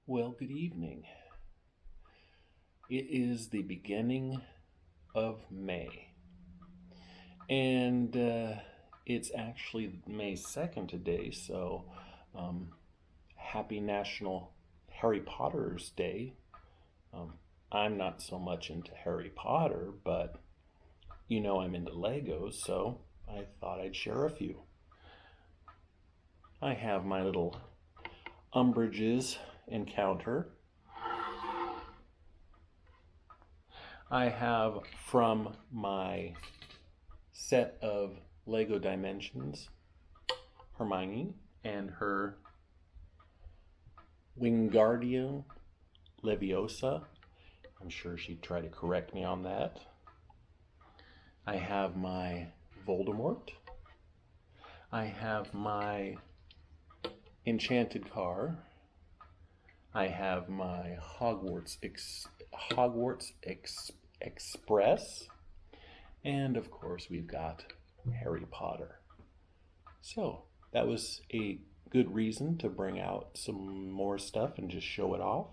Well, good evening. It is the beginning of May, and it's actually May 2nd today, so um, happy National Harry Potter's Day. Um, I'm not so much into Harry Potter, but I'm into Legos, so I thought I'd share a few. I have my little Umbridge's encounter. I have from my set of Lego Dimensions Hermione and her Wingardium Leviosa. I'm sure she'd try to correct me on that. I have my Voldemort. I have my Enchanted car. I have my Hogwarts Express. And of course, we've got Harry Potter. So that was a good reason to bring out some more stuff and just show it off.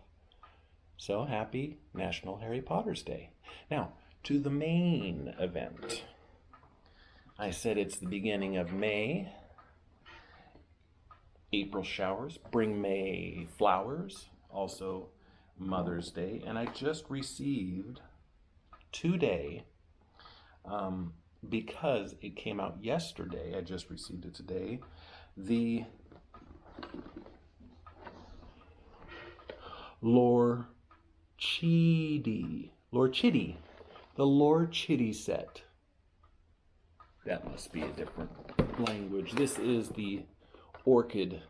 So happy National Harry Potter's Day. Now, to the main event. I said it's the beginning of May. April showers bring May flowers, also Mother's Day. And I just received today, because it came out yesterday, I just received it today, the Orchid, the Orchid set. That must be a different language. This is the Orchid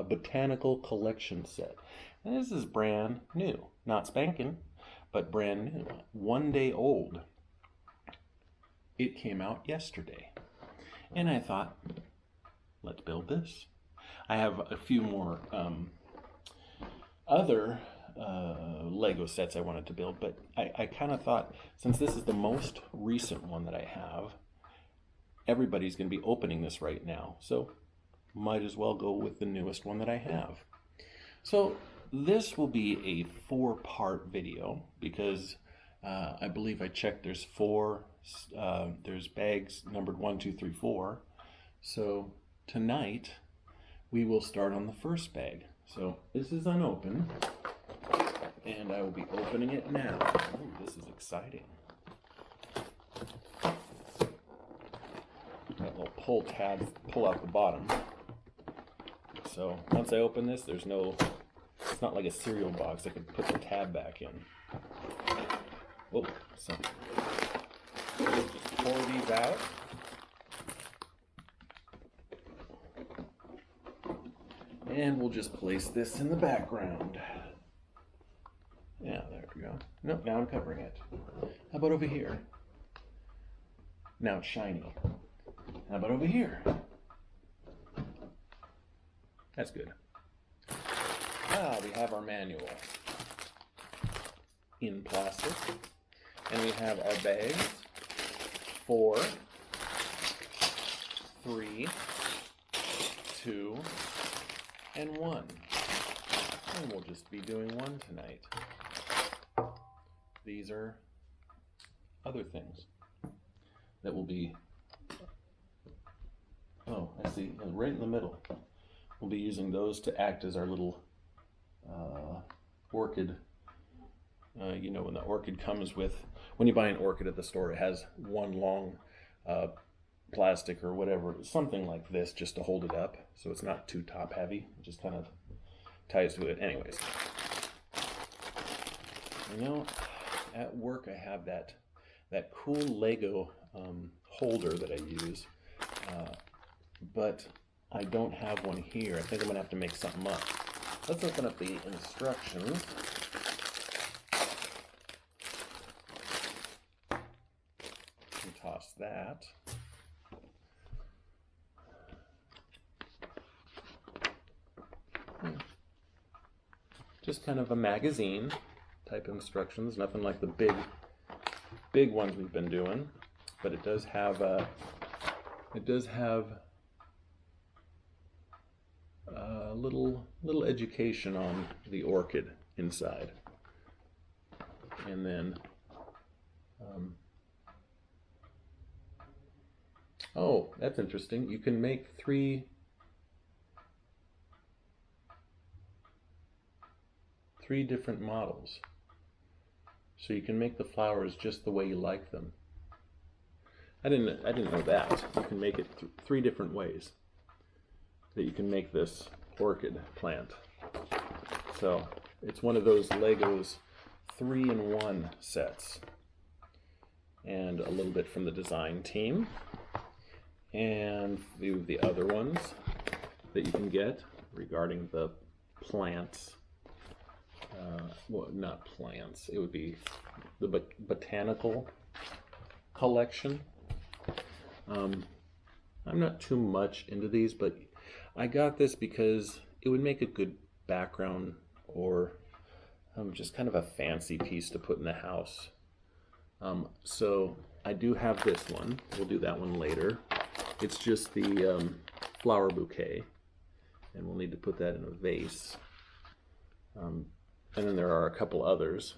Botanical Collection set. And this is brand new. Not spanking, but brand new. 1 day old. It came out yesterday. And I thought, let's build this. I have a few more other Lego sets I wanted to build, but I kind of thought, since this is the most recent one that I have, everybody's going to be opening this right now, so might as well go with the newest one that I have. So this will be a 4-part video because I believe I checked there's there's bags numbered 1, 2, 3, 4. So tonight we will start on the first bag. So this is unopened and I will be opening it now. Ooh, this is exciting. That little pull tab, pull out the bottom. So once I open this, it's not like a cereal box. I can put the tab back in. Whoa, so just pour these out. And we'll just place this in the background. Yeah, there we go. Nope, now I'm covering it. How about over here? Now it's shiny. How about over here? That's good. We have our manual in plastic. And we have our bags. 4, 3, 2, and 1. And we'll just be doing 1 tonight. These are other things that will be, oh, I see, right in the middle. We'll be using those to act as our little orchid. When the orchid comes with, when you buy an orchid at the store, it has one long plastic or whatever, something like this, just to hold it up so it's not too top heavy. It just kind of ties to it. Anyways, at work I have that cool Lego holder that I use, but I don't have one here. I think I'm gonna have to make something up. Let's open up the instructions. And toss that. Just kind of a magazine type of instructions, nothing like the big ones we've been doing, but it does have little education on the orchid inside. And then, oh, that's interesting. You can make three different models. So you can make the flowers just the way you like them. I didn't know that. You can make it three different ways that you can make this orchid plant. So it's one of those Legos 3-in-1 sets. And a little bit from the design team. And the other ones that you can get regarding the plants. Well, not plants. It would be the botanical collection. I'm not too much into these, but I got this because it would make a good background or just kind of a fancy piece to put in the house. So I do have this one. We'll do that one later. It's just the flower bouquet, and we'll need to put that in a vase. And then there are a couple others.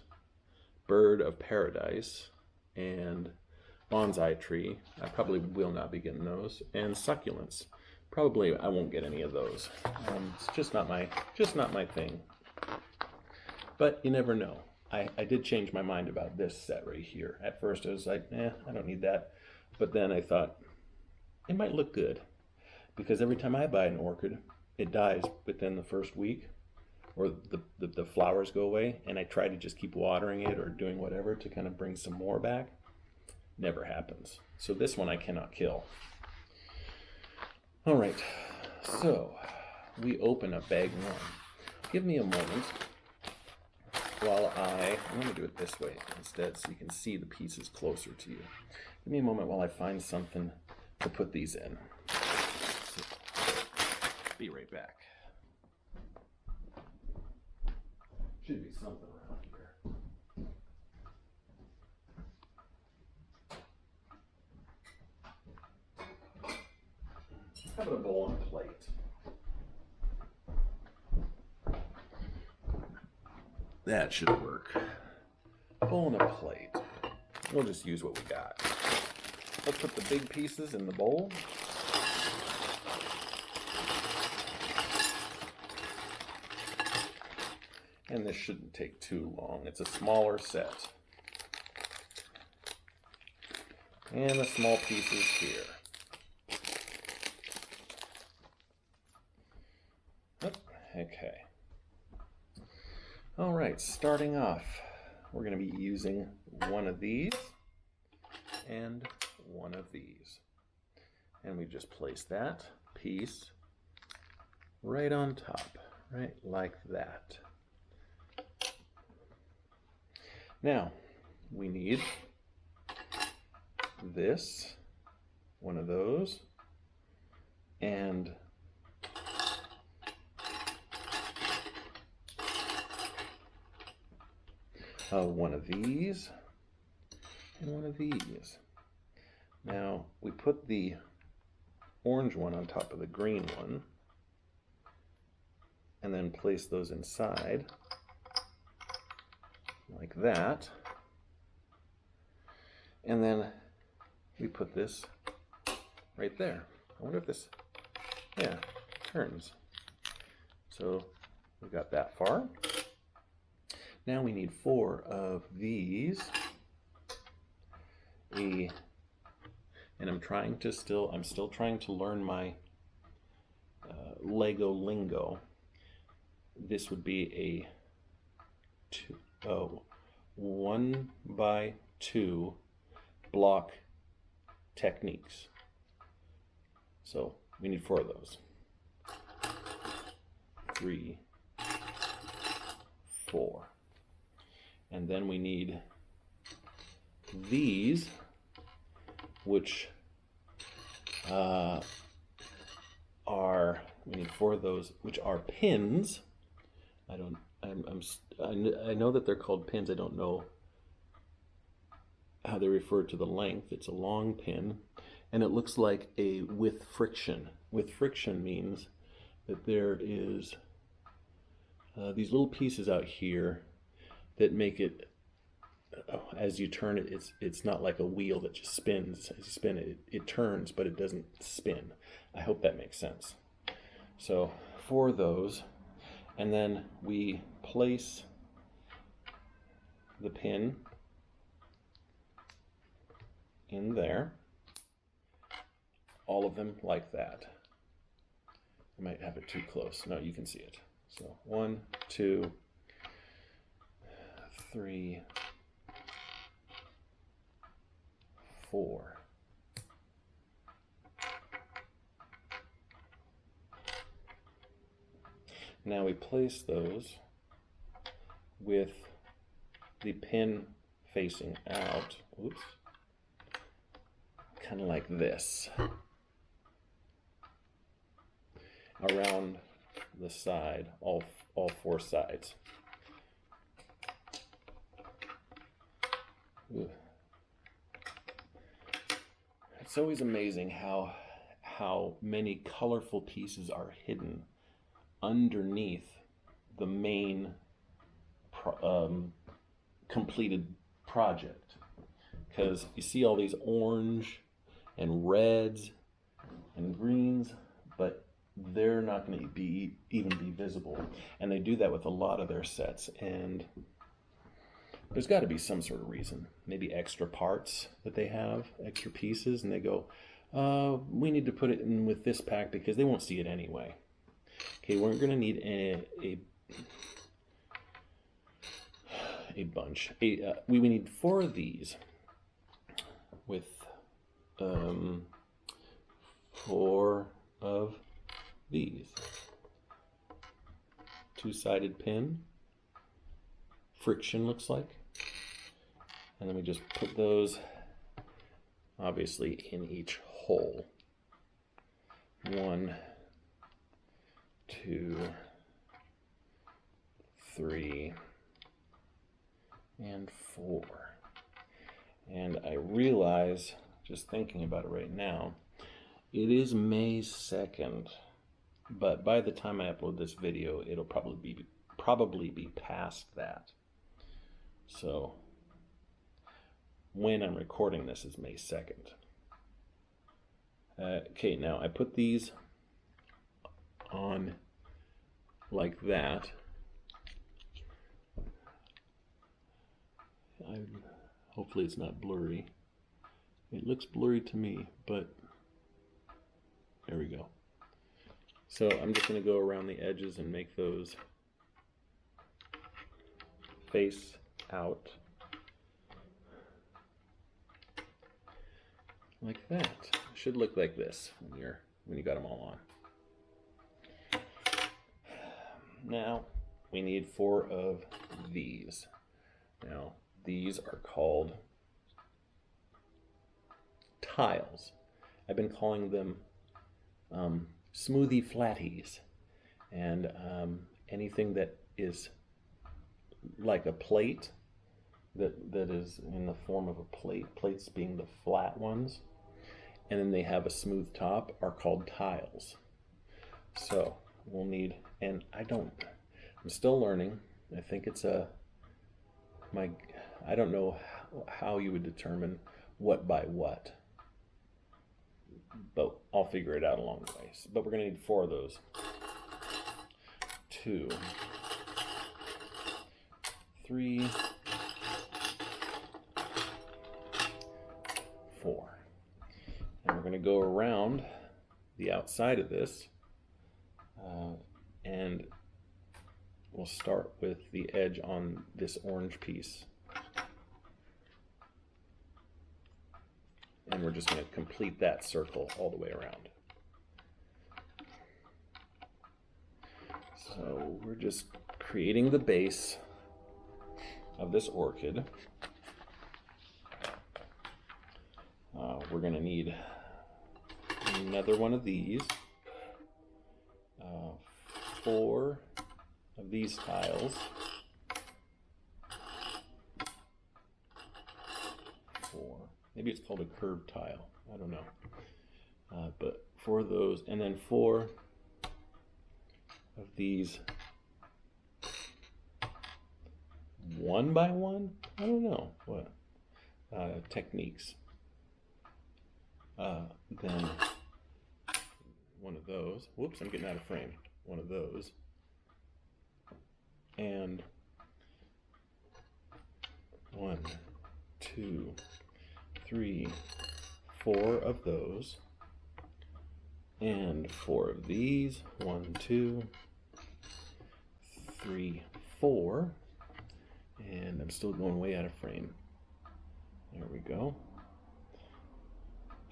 Bird of Paradise and Bonsai Tree. I probably will not be getting those. And succulents. Probably I won't get any of those. It's just not my thing. But you never know. I did change my mind about this set right here. At first I was like, I don't need that. But then I thought, it might look good. Because every time I buy an orchid, it dies within the first week. Or the flowers go away, and I try to just keep watering it or doing whatever to kind of bring some more back. Never happens. So this one I cannot kill. All right, so we open up bag one. Give me a moment while I'm going to do it this way instead so you can see the pieces closer to you. Give me a moment while I find something to put these in. So, be right back. Should be something around here. How about a bowl and a plate? That should work. Bowl and a plate. We'll just use what we got. Let's put the big pieces in the bowl. And this shouldn't take too long. It's a smaller set. And the small pieces here. Okay. All right, starting off, we're going to be using one of these and one of these. And we just place that piece right on top, right like that. Now, we need this, one of those, and one of these, and one of these. Now, we put the orange one on top of the green one, and then place those inside. Like that. And then we put this right there. I wonder if this, yeah, turns. So we got that far. Now we need 4 of these. And I'm still trying to learn my Lego lingo. This would be a 1x2 block techniques. So we need 4 of those. 3, 4. And then we need these, which we need 4 of those, which are pins. I know that they're called pins. I don't know how they refer to the length. It's a long pin, and it looks like a with friction. With friction means that there is these little pieces out here that make it, as you turn it, it's not like a wheel that just spins. As you spin it, it turns, but it doesn't spin. I hope that makes sense. So 4 of those, and then we place the pin in there, all of them like that. I might have it too close. No, you can see it. So 1, 2, 3, 4. Now we place those with the pin facing out. Oops. Kind of like this. Around the side, all 4 sides. Ooh. It's always amazing how many colorful pieces are hidden underneath the main completed project. Because you see all these orange and reds and greens, but they're not going to even be visible. And they do that with a lot of their sets, and there's got to be some sort of reason. Maybe extra parts that they have, extra pieces, and they go, we need to put it in with this pack because they won't see it anyway. Okay, we're going to need a bunch. We need 4 of these with 4 of these. 2-sided pin. Friction looks like. And then we just put those obviously in each hole. 1, 2, 3, and 4. And I realize, just thinking about it right now, it is May 2nd, but by the time I upload this video, it'll probably be past that. So when I'm recording this is May 2nd. Okay, now I put these on like that. Hopefully it's not blurry. It looks blurry to me, but there we go. So I'm just going to go around the edges and make those face out like that. It should look like this when you got them all on. Now we need 4 of these. Now these are called tiles. I've been calling them smoothie flatties, and anything that is like a plate that is in the form of a plate, plates being the flat ones, and then they have a smooth top, are called tiles. So we'll need, and I'm still learning. I think it's I don't know how you would determine what by what, but I'll figure it out along the way. But we're going to need 4 of those. 2, 3, 4. And we're going to go around the outside of this, and we'll start with the edge on this orange piece. And we're just going to complete that circle all the way around. So we're just creating the base of this orchid. We're going to need another one of these, 4 of these tiles, 4. Maybe it's called a curved tile. I don't know. But 4 of those, and then 4 these one by one. I don't know what techniques. Then one of those. Whoops, I'm getting out of frame. One of those. And 1, 2, 3, 4 of those. And 4 of these. 1, 2, 3, 4. And I'm still going way out of frame. There we go.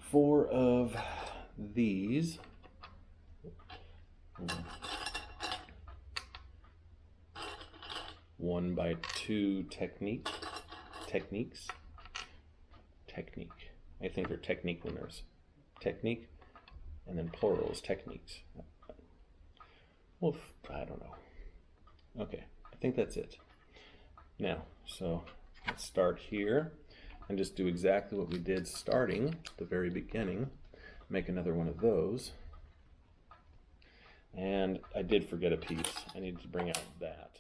4 of these. 1 by 2 technique. I think they're technique when there's technique, and then plural is techniques. Well, I don't know. Okay, I think that's it. Now, so let's start here and just do exactly what we did starting at the very beginning. Make another one of those. And I did forget a piece. I needed to bring out that.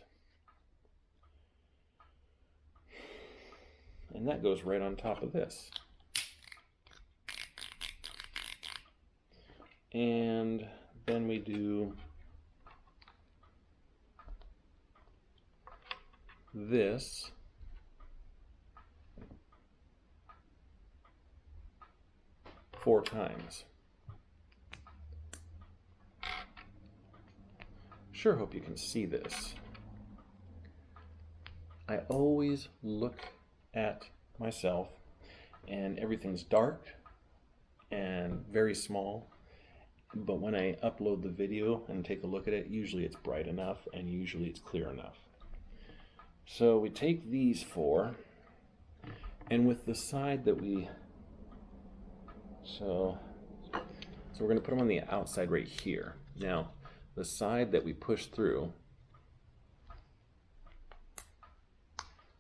And that goes right on top of this. And then we do this. Four times. Sure hope you can see this. I always look at myself and everything's dark and very small, but when I upload the video and take a look at it, usually it's bright enough and usually it's clear enough. So we take these 4, and with the side that we so we're going to put them on the outside right here. Now the side that we push through,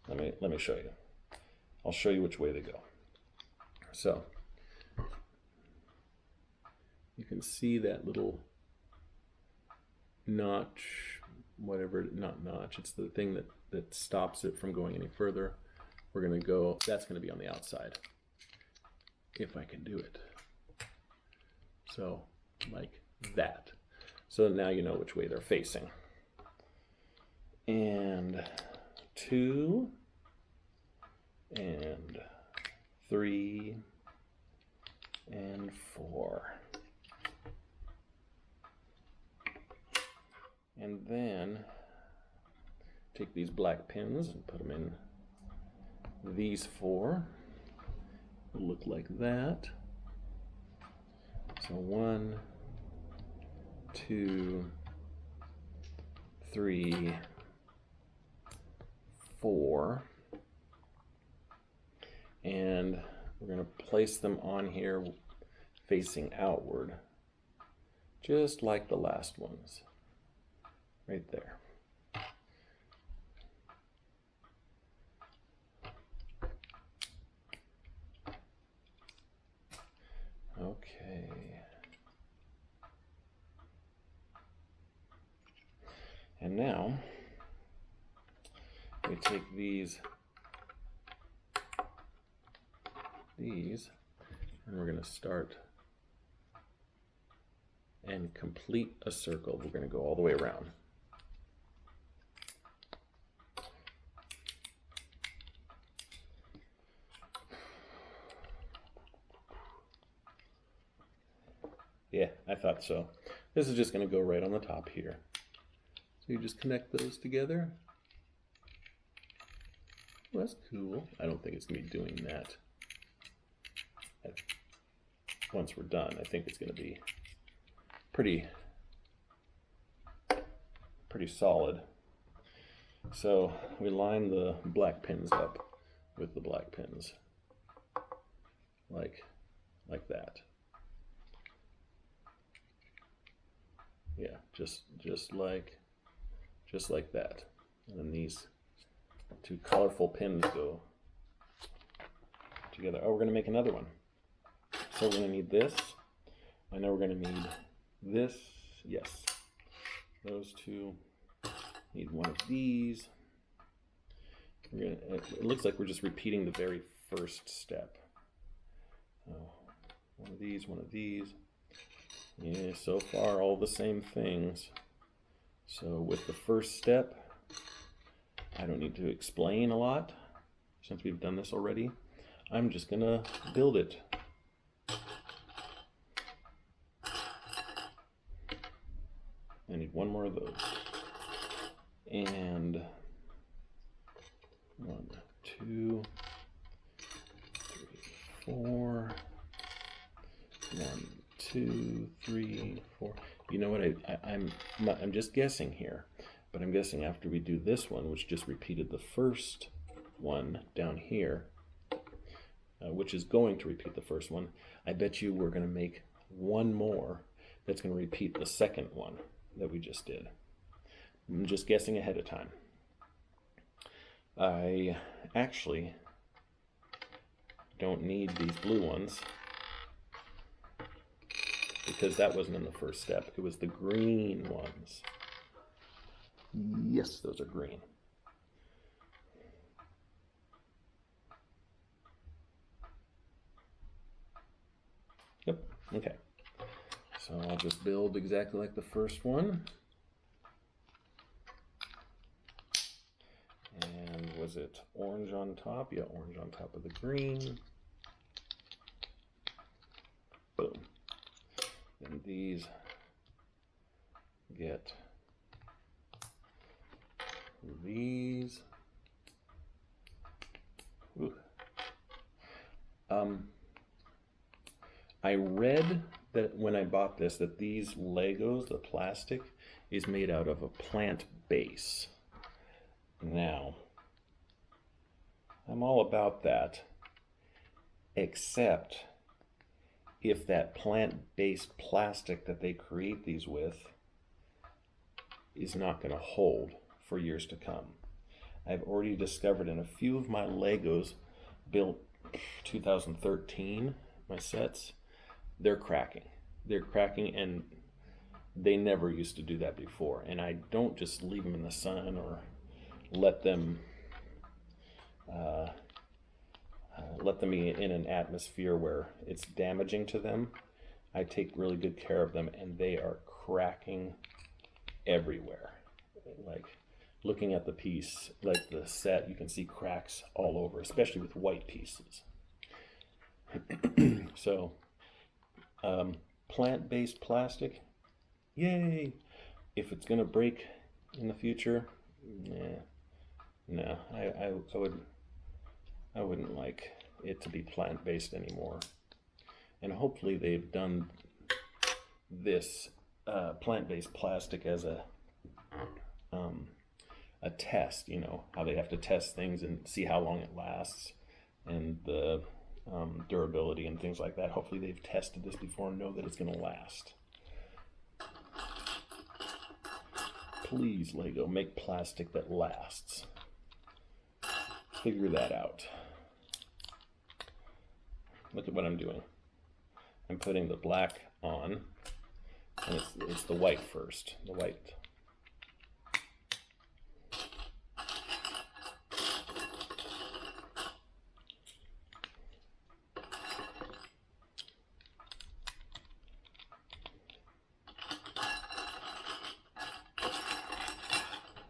let me show you. I'll show you which way they go. So you can see that little notch, whatever, not notch, it's the thing that stops it from going any further. We're going to go, that's going to be on the outside, if I can do it. So like that. So now you know which way they're facing. And 2, and 3, and 4. And then take these black pins and put them in these 4. It'll look like that. So 1, 2, 3, 4. And we're going to place them on here facing outward, just like the last ones, right there. Okay. And now we take these and we're going to start and complete a circle. We're going to go all the way around. Yeah, I thought so. This is just going to go right on the top here. So you just connect those together. Well, that's cool. I don't think it's going to be doing that. Once we're done, I think it's going to be pretty solid. So we line the black pins up with the black pins, like that. Yeah, just like that. And then these 2 colorful pins go together. Oh, we're going to make another one. So we're going to need this. I know we're going to need this. Yes. those two. Need one of these. It looks like we're just repeating the very first step. One of these, one of these. Yeah, so far all the same things. So with the first step, I don't need to explain a lot since we've done this already. I'm just gonna build it. I need one more of those. And 1, 2, 3, 4. 1, 2, 3, 4. You know what? I'm just guessing here, but I'm guessing after we do this one, which just repeated the first one down here, which is going to repeat the first one, I bet you we're going to make one more that's going to repeat the second one that we just did. I'm just guessing ahead of time. I actually don't need these blue ones because that wasn't in the first step. It was the green ones. Yes, those are green. Yep, okay. So I'll just build exactly like the first one. And was it orange on top? Yeah, orange on top of the green. Boom. And these get these. Ooh. I read that when I bought this, that these Legos, the plastic, is made out of a plant base. Now, I'm all about that, except if that plant-based plastic that they create these with is not going to hold for years to come. I've already discovered in a few of my Legos built 2013, my sets, they're cracking. They're cracking, and they never used to do that before. And I don't just leave them in the sun or let them be in an atmosphere where it's damaging to them. I take really good care of them, and they are cracking everywhere. Like looking at the piece, like the set, you can see cracks all over, especially with white pieces. So plant-based plastic, yay! If it's gonna break in the future, no, I wouldn't like it to be plant-based anymore. And hopefully they've done this plant-based plastic as a test, you know, how they have to test things and see how long it lasts and the durability and things like that. Hopefully they've tested this before and know that it's going to last. Please, Lego, make plastic that lasts. Figure that out. Look at what I'm doing. I'm putting the black on, and it's the white first. The white.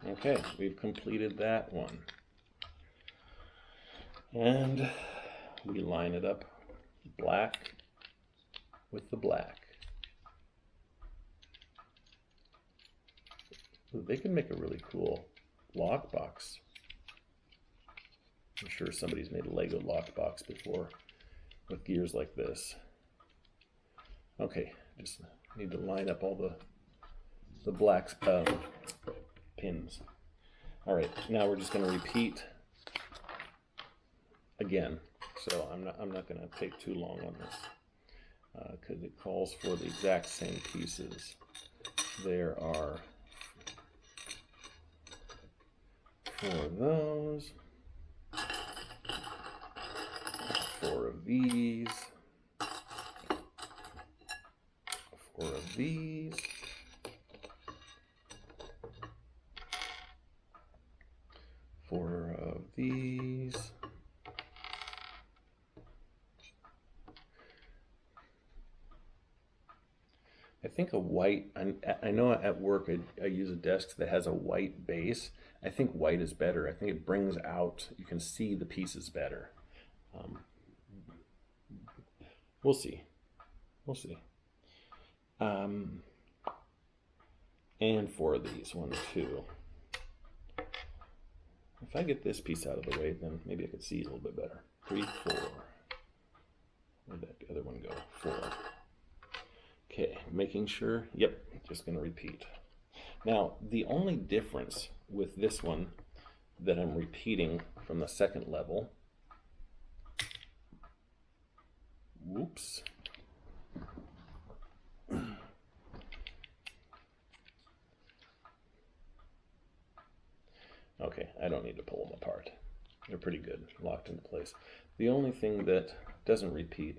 Okay, we've completed that one. And we line it up black with the black. Ooh, they can make a really cool lockbox. I'm sure somebody's made a Lego lockbox before with gears like this. Okay, just need to line up all the black pins. All right, now we're just going to repeat again. So I'm not going to take too long on this because it calls for the exact same pieces. There are 4 of those, 4 of these, 4 of these, 4 of these. I think a white, I know at work I use a desk that has a white base. I think white is better. I think it brings out, you can see the pieces better. We'll see. We'll see. And 4 of these, 1, 2. If I get this piece out of the way, then maybe I could see it a little bit better. 3, 4. Where'd that other one go? 4. Okay, making sure. Yep, just going to repeat. Now, the only difference with this one that I'm repeating from the second level, whoops. Okay, I don't need to pull them apart. They're pretty good, locked into place. The only thing that doesn't repeat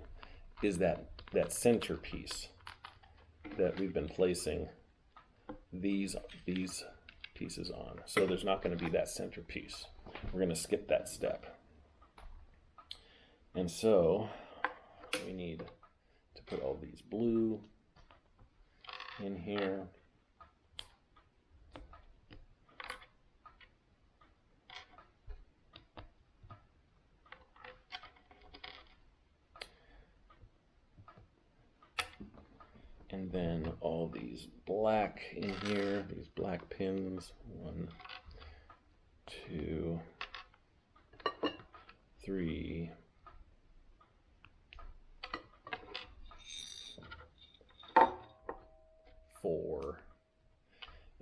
is that center piece that we've been placing these pieces on. So there's not going to be that center piece. We're going to skip that step. And so we need to put all these blue in here. And then all these black in here, these black pins. 1, 2, 3. 4.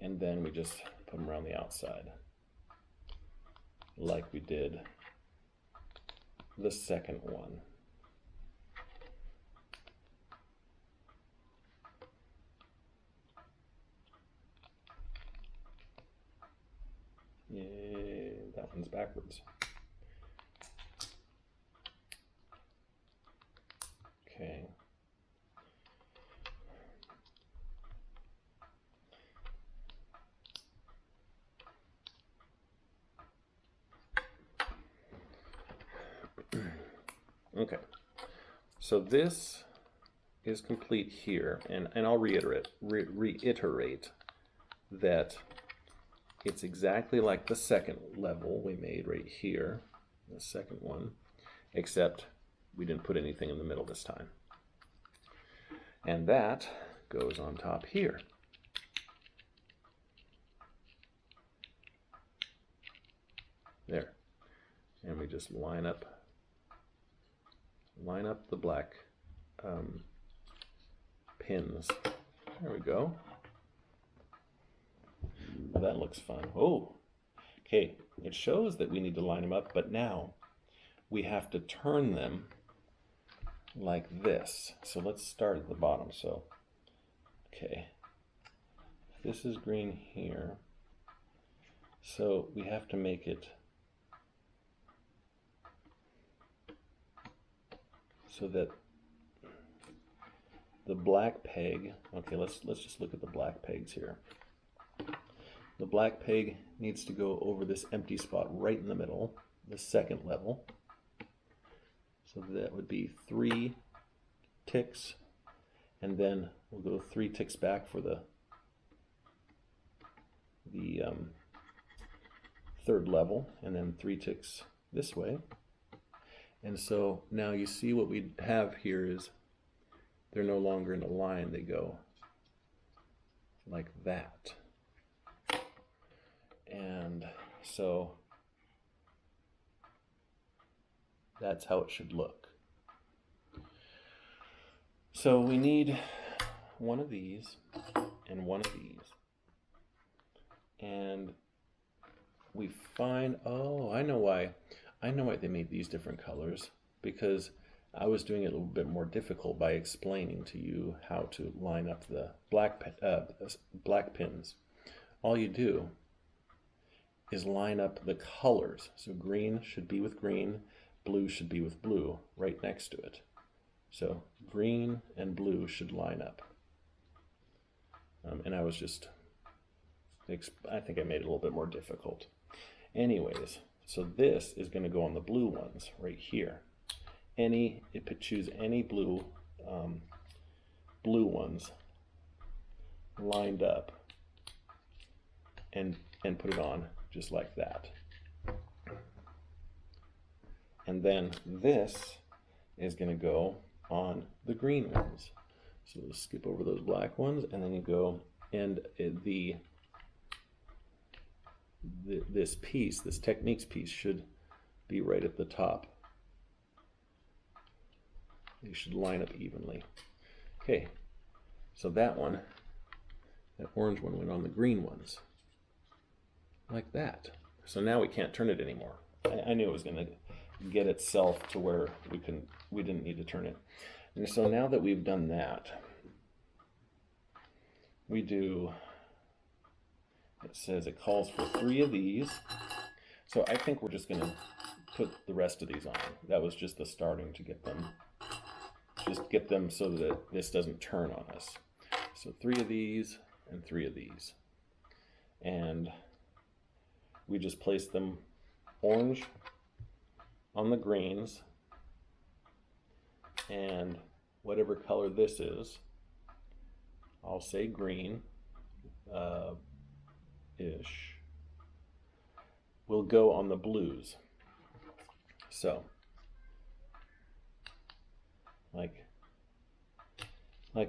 And then we just put them around the outside, like we did the second one. Yeah, that one's backwards. Okay. Okay. So this is complete here, and I'll reiterate that it's exactly like the second level we made right here, the second one, except we didn't put anything in the middle this time. And that goes on top here. There. And we just line up the black pins. There we go. Well, that looks fun. Oh, okay. It shows that we need to line them up, but now we have to turn them like this. So let's start at the bottom. So, okay, this is green here. So we have to make it so that the black peg, okay, let's just look at the black pegs here. The black peg needs to go over this empty spot right in the middle, the second level. So that would be 3 ticks, and then we'll go 3 ticks back for the third level, and then 3 ticks this way. And so now you see what we have here is they're no longer in a line, they go like that. And so that's how it should look. So we need one of these and one of these. And we find, oh, I know why they made these different colors, because I was doing it a little bit more difficult by explaining to you how to line up the black pins. All you do is line up the colors. So green should be with green, blue should be with blue right next to it. So green and blue should line up. And I was just, I think I made it a little bit more difficult. Anyways, so this is going to go on the blue ones right here. Choose any blue ones lined up and put it on just like that. And then this is going to go on the green ones. So let's skip over those black ones, and then you go, and this piece, this techniques piece, should be right at the top. They should line up evenly. Okay, so that orange one went on the green ones, like that. So now we can't turn it anymore. I knew it was going to get itself to where we didn't need to turn it. And so now that we've done that, we do, it says it calls for 3 of these. So I think we're just going to put the rest of these on. That was just the starting to get them, so that this doesn't turn on us. So 3 of these and 3 of these. And we just place them orange on the greens, and whatever color this is, I'll say green ish, will go on the blues. So like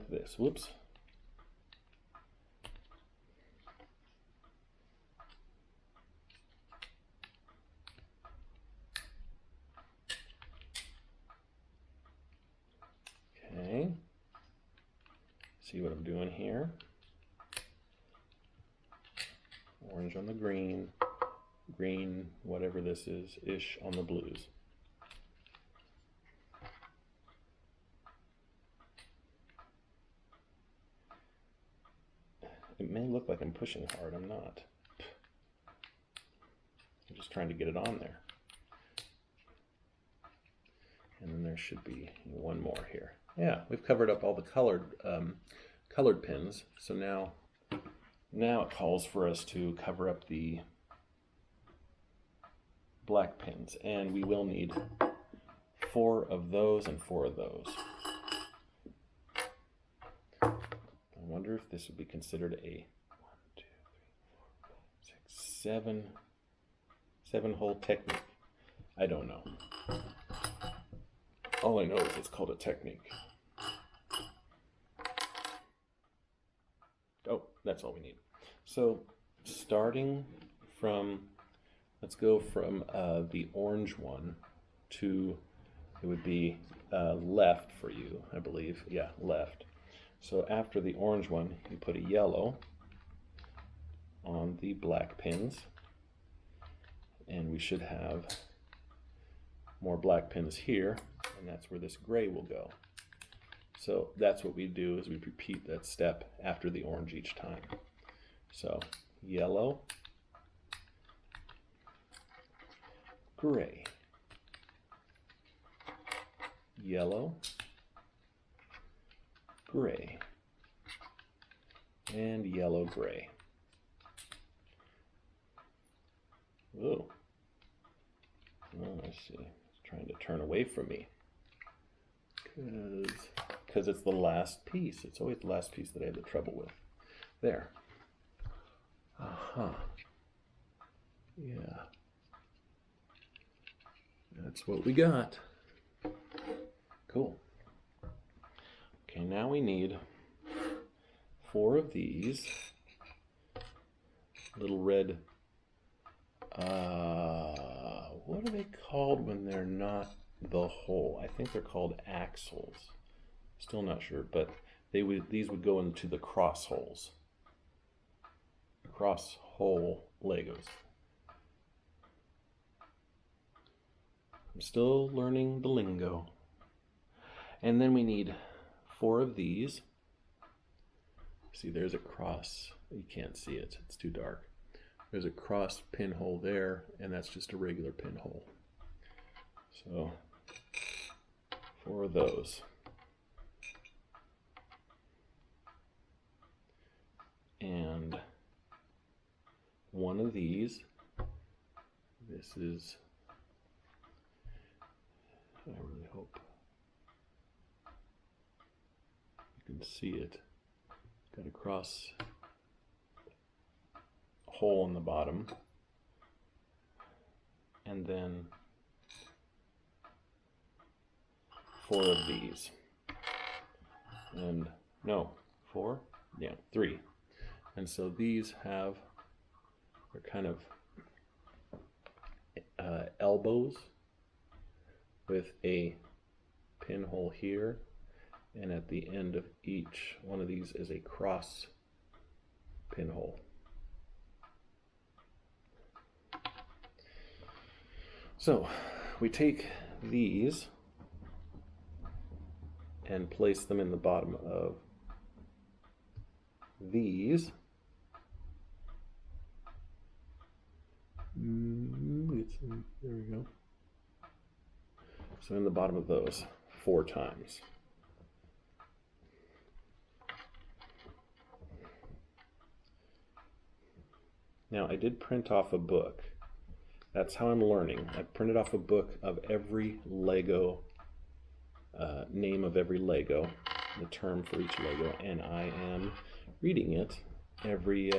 this. Whoops. Okay. See what I'm doing here? Orange on the green, green, whatever this is, ish on the blues. It may look like I'm pushing hard, I'm not. I'm just trying to get it on there. And then there should be one more here. Yeah, we've covered up all the colored pins. So now it calls for us to cover up the black pins, and we will need 4 of those and 4 of those. I wonder if this would be considered a 7-hole technique. I don't know. All I know is it's called a technique. Oh, that's all we need. So starting from, let's go from the orange one to, it would be left for you, I believe. Yeah, left. So after the orange one, you put a yellow on the black pins, and we should have more black pins here, and that's where this gray will go. So that's what we do, is we repeat that step after the orange each time. So yellow, gray, yellow, gray, and yellow, gray. Ooh. Oh, I see. It's trying to turn away from me. Because it's the last piece. It's always the last piece that I have the trouble with. There. Yeah. That's what we got. Cool. Okay, now we need 4 of these little red, what are they called when they're not the hole? I think they're called axles. Still not sure, but these would go into the cross holes. Cross hole Legos. I'm still learning the lingo. And then we need 4 of these. See, there's a cross. You can't see it, it's too dark. There's a cross pinhole there, and that's just a regular pinhole. So 4 of those. And 1 of these This is, I really hope you can see it. Got a cross hole in the bottom, and then 4 of these, and no, 4? Yeah, 3. And so these have, they're kind of elbows with a pinhole here, and at the end of each one of these is a cross pinhole. So we take these and place them in the bottom of these. There we go. So in the bottom of those 4 times. Now I did print off a book. That's how I'm learning. I printed off a book of every Lego, name of every Lego, the term for each Lego, and I am reading it every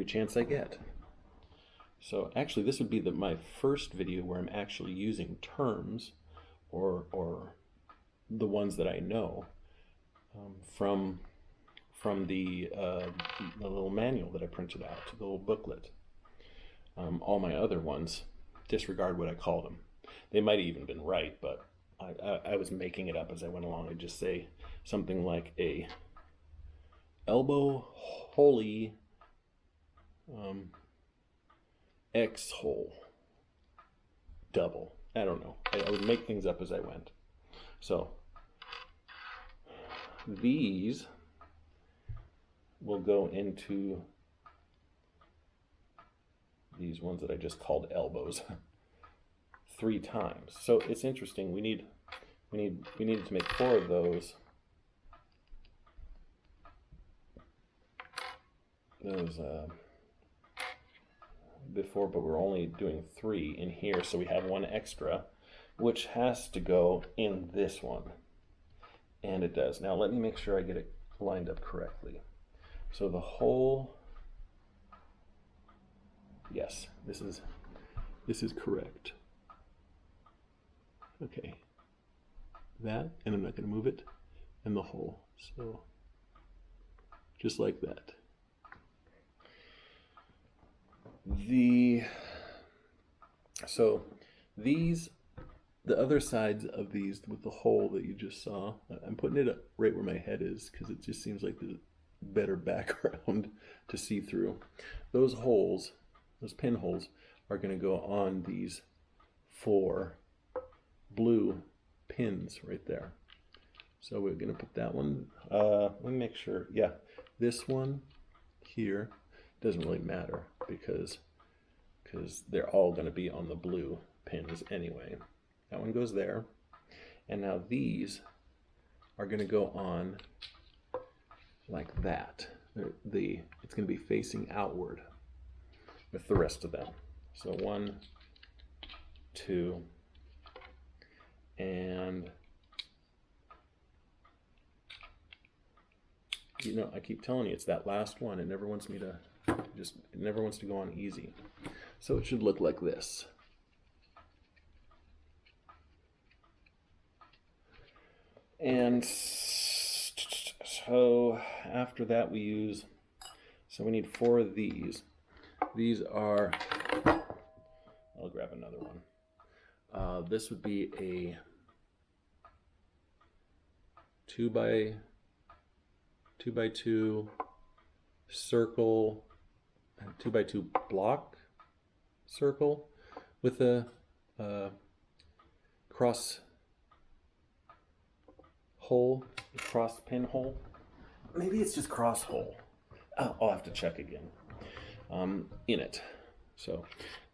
chance I get. So actually this would be my first video where I'm actually using terms or the ones that I know from the little manual that I printed out, the little booklet. All my other ones, disregard what I called them. They might have even been right, but I was making it up as I went along. I'd just say something like a elbow holy X hole double. I don't know. I would make things up as I went. So these will go into these ones that I just called elbows 3 times. So it's interesting. We needed to make 4 of those. Before, but we're only doing 3 in here, so we have 1 extra, which has to go in this one, and it does. Now let me make sure I get it lined up correctly. So the whole, yes, this is correct. Okay, that, and I'm not going to move it, and the hole. So just like that. So these, the other sides of these with the hole that you just saw, I'm putting it right where my head is because it just seems like the better background to see through. Those holes, those pinholes, are going to go on these 4 blue pins right there. So we're going to put that one, let me make sure, yeah, this one here doesn't really matter because they're all going to be on the blue pins anyway. That one goes there. And now these are going to go on like that. It's going to be facing outward with the rest of them. So 1, 2, and you know, I keep telling you it's that last one. It never wants me to it never wants to go on easy. So it should look like this. And so after that we use, so we need 4 of these. These are, I'll grab another one. This would be a 2 by 2 circle, 2 by 2 block circle with a cross hole, cross pin hole. Maybe it's just cross hole. I'll have to check again. In it. So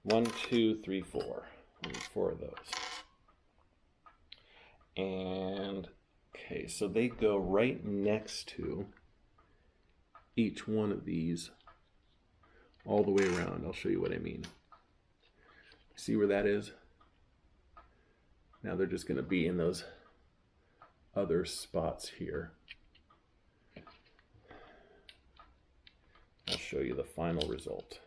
1, 2, 3, 4. We need 4 of those. And okay, so they go right next to each one of these all the way around. I'll show you what I mean. See where that is? Now they're just going to be in those other spots here. I'll show you the final result.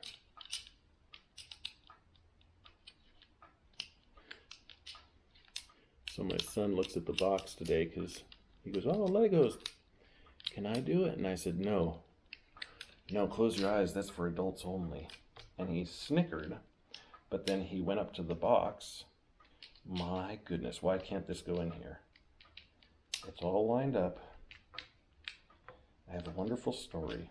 So my son looks at the box today because he goes, "Oh, Legos, can I do it?" And I said, "No, close your eyes, that's for adults only." And he snickered, but then he went up to the box. My goodness, why can't this go in here? It's all lined up. I have a wonderful story.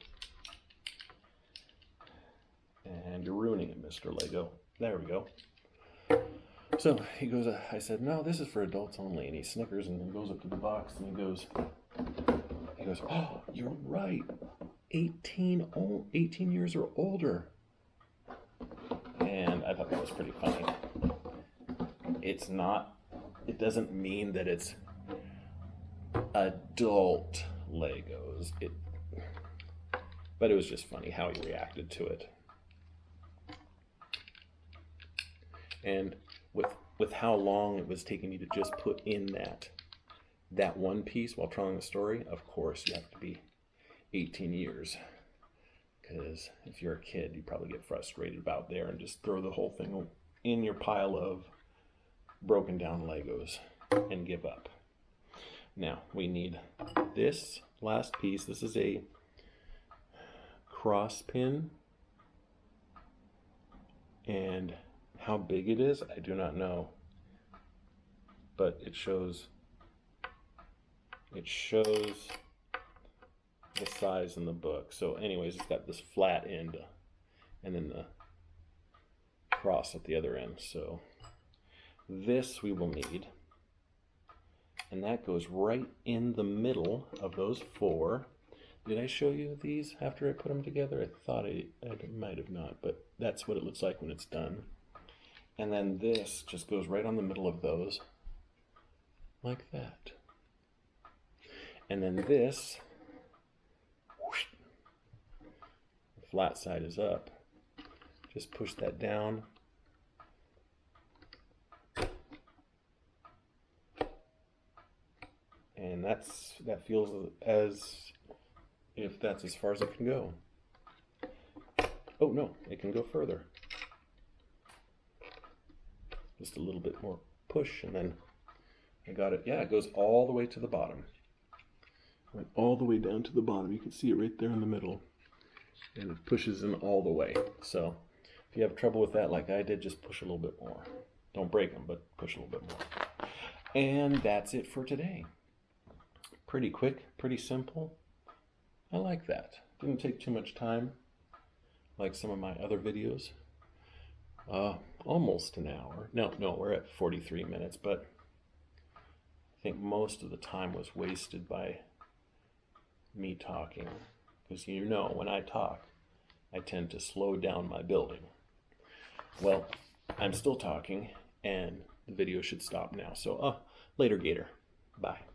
And you're ruining it, Mr. Lego. There we go. So he goes, I said, "No, this is for adults only." And he snickers and then goes up to the box and he goes, "Oh, you're right. 18 years or older." And I thought that was pretty funny. It's not, it doesn't mean that it's adult Legos. But it was just funny how he reacted to it. And with how long it was taking me to just put in that one piece while telling the story, of course you have to be 18 years. Because if you're a kid, you probably get frustrated about there and just throw the whole thing in your pile of broken down Legos and give up. Now we need this last piece. This is a cross pin, and how big it is, I do not know, but it shows the size in the book. So anyways, it's got this flat end and then the cross at the other end. So this we will need, and that goes right in the middle of those four. Did I show you these after I put them together? I thought I might have not, but that's what it looks like when it's done. And then this just goes right on the middle of those, like that. And then this, the flat side is up. Just push that down. And that feels as if that's as far as it can go. Oh no, it can go further. Just a little bit more push, and then I got it. Yeah, it goes all the way to the bottom. Went all the way down to the bottom. You can see it right there in the middle. And it pushes in all the way. So if you have trouble with that like I did, just push a little bit more. Don't break them, but push a little bit more. And that's it for today. Pretty quick, pretty simple. I like that. Didn't take too much time like some of my other videos. Almost an hour. No, we're at 43 minutes, but I think most of the time was wasted by me talking. Because you know, when I talk, I tend to slow down my building. Well, I'm still talking, and the video should stop now. So, later, Gator. Bye.